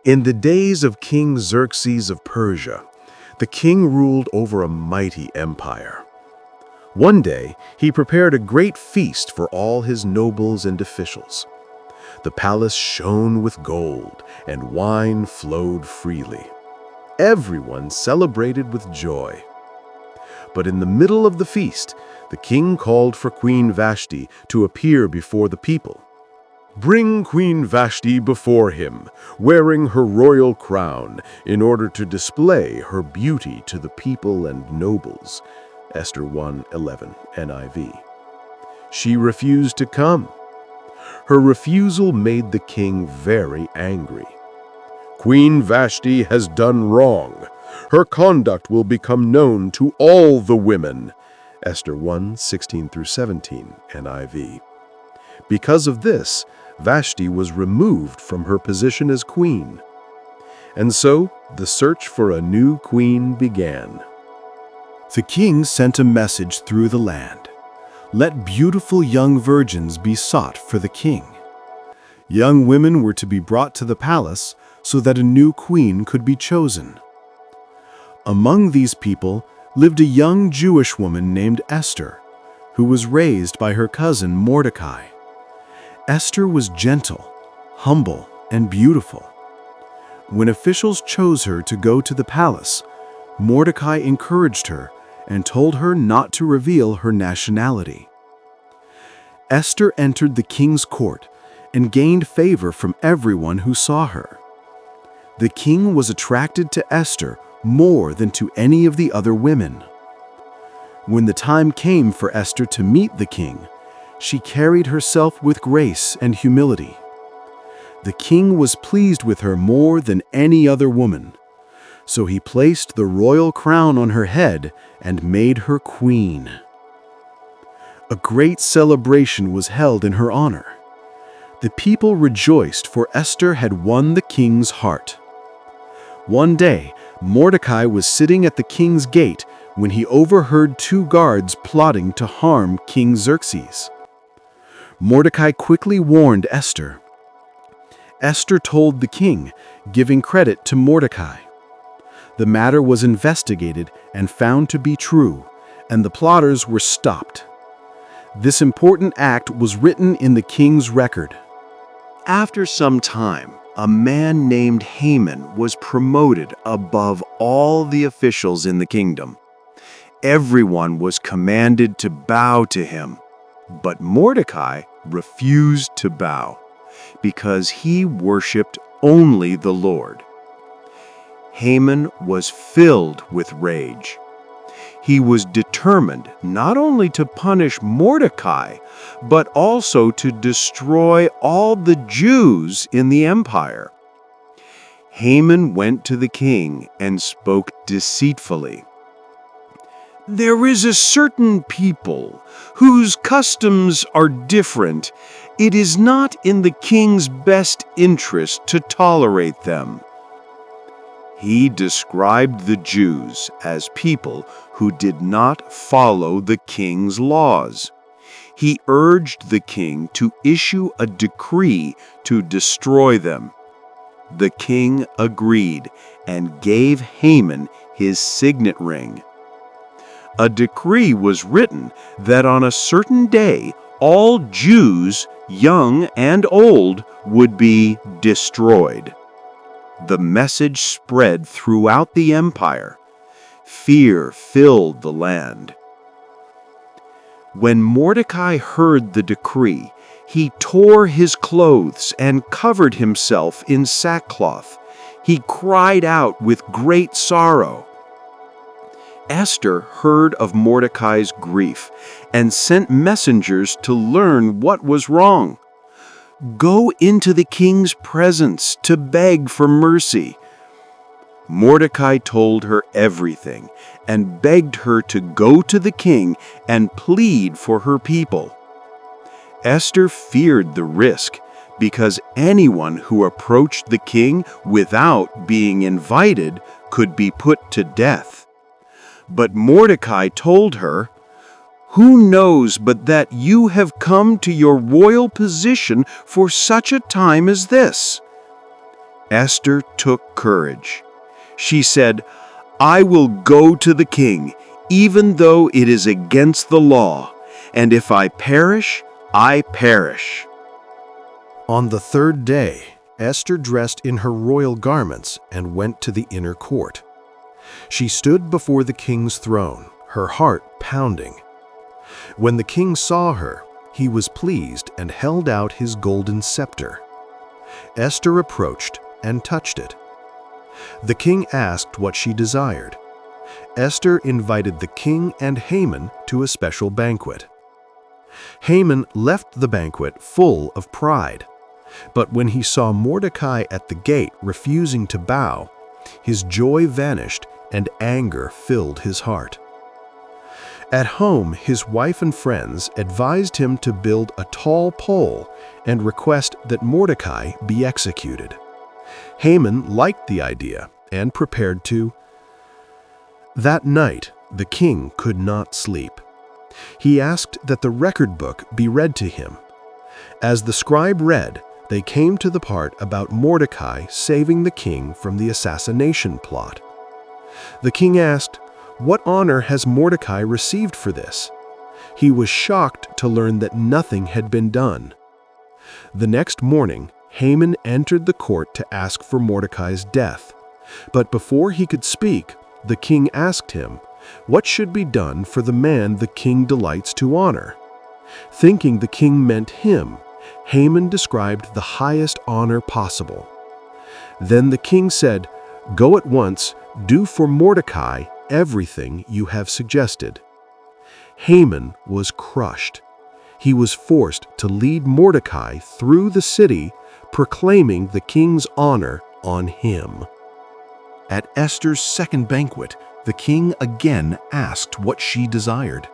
In the days of King Xerxes of Persia, the king ruled over a mighty empire. One day, he prepared a great feast for all his nobles and officials. The palace shone with gold, and wine flowed freely. Everyone celebrated with joy. But in the middle of the feast, the king called for Queen Vashti to appear before the people. "Bring Queen Vashti before him, wearing her royal crown, in order to display her beauty to the people and nobles." Esther 1:11 NIV. She refused to come. Her refusal made the king very angry. "Queen Vashti has done wrong. Her conduct will become known to all the women." Esther 1:16-17 NIV. Because of this, Vashti was removed from her position as queen. And so, the search for a new queen began. The king sent a message through the land. Let beautiful young virgins be sought for the king. Young women were to be brought to the palace so that a new queen could be chosen. Among these people lived a young Jewish woman named Esther, who was raised by her cousin Mordecai. Esther was gentle, humble, and beautiful. When officials chose her to go to the palace, Mordecai encouraged her and told her not to reveal her nationality. Esther entered the king's court and gained favor from everyone who saw her. The king was attracted to Esther more than to any of the other women. When the time came for Esther to meet the king, she carried herself with grace and humility. The king was pleased with her more than any other woman, so he placed the royal crown on her head and made her queen. A great celebration was held in her honor. The people rejoiced, for Esther had won the king's heart. One day, Mordecai was sitting at the king's gate when he overheard two guards plotting to harm King Xerxes. Mordecai quickly warned Esther. Esther told the king, giving credit to Mordecai. The matter was investigated and found to be true, and the plotters were stopped. This important act was written in the king's record. After some time, a man named Haman was promoted above all the officials in the kingdom. Everyone was commanded to bow to him, but Mordecai refused to bow because he worshipped only the Lord. Haman was filled with rage. He was determined not only to punish Mordecai, but also to destroy all the Jews in the empire. Haman went to the king and spoke deceitfully. "There is a certain people whose customs are different. It is not in the king's best interest to tolerate them." He described the Jews as people who did not follow the king's laws. He urged the king to issue a decree to destroy them. The king agreed and gave Haman his signet ring. A decree was written that on a certain day all Jews, young and old, would be destroyed. The message spread throughout the empire. Fear filled the land. When Mordecai heard the decree, he tore his clothes and covered himself in sackcloth. He cried out with great sorrow. Esther heard of Mordecai's grief and sent messengers to learn what was wrong. "Go into the king's presence to beg for mercy." Mordecai told her everything and begged her to go to the king and plead for her people. Esther feared the risk because anyone who approached the king without being invited could be put to death. But Mordecai told her, "Who knows but that you have come to your royal position for such a time as this?" Esther took courage. She said, "I will go to the king, even though it is against the law, and if I perish, I perish." On the third day, Esther dressed in her royal garments and went to the inner court. She stood before the king's throne, her heart pounding. When the king saw her, he was pleased and held out his golden scepter. Esther approached and touched it. The king asked what she desired. Esther invited the king and Haman to a special banquet. Haman left the banquet full of pride, but when he saw Mordecai at the gate refusing to bow, his joy vanished and anger filled his heart. At home, his wife and friends advised him to build a tall pole and request that Mordecai be executed. Haman liked the idea and prepared to. That night, the king could not sleep. He asked that the record book be read to him. As the scribe read, they came to the part about Mordecai saving the king from the assassination plot. The king asked, "What honor has Mordecai received for this?" He was shocked to learn that nothing had been done. The next morning, Haman entered the court to ask for Mordecai's death. But before he could speak, the king asked him, what should be done for the man the king delights to honor? Thinking the king meant him, Haman described the highest honor possible. Then the king said, "Go at once, do for Mordecai everything you have suggested." Haman was crushed. He was forced to lead Mordecai through the city, proclaiming the king's honor on him. At Esther's second banquet, the king again asked what she desired.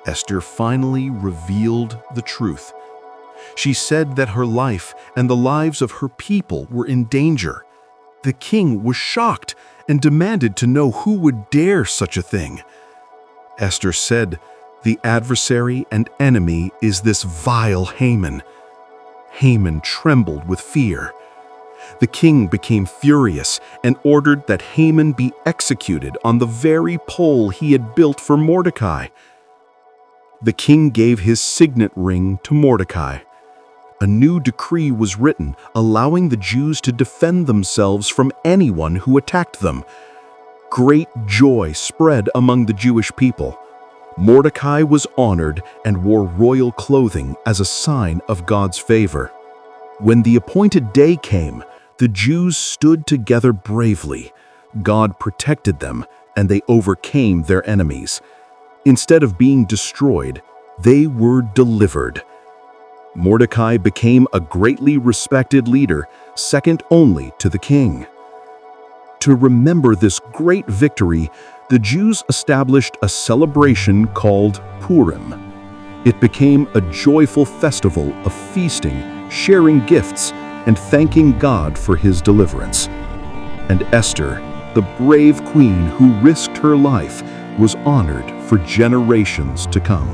Esther finally revealed the truth. She said that her life and the lives of her people were in danger. The king was shocked and demanded to know who would dare such a thing. Esther said, "The adversary and enemy is this vile Haman." Haman trembled with fear. The king became furious and ordered that Haman be executed on the very pole he had built for Mordecai. The king gave his signet ring to Mordecai. A new decree was written allowing the Jews to defend themselves from anyone who attacked them. Great joy spread among the Jewish people. Mordecai was honored and wore royal clothing as a sign of God's favor. When the appointed day came, the Jews stood together bravely. God protected them, and they overcame their enemies. Instead of being destroyed, they were delivered. Mordecai became a greatly respected leader, second only to the king. To remember this great victory, the Jews established a celebration called Purim. It became a joyful festival of feasting, sharing gifts, and thanking God for his deliverance. And Esther, the brave queen who risked her life, was honored for generations to come.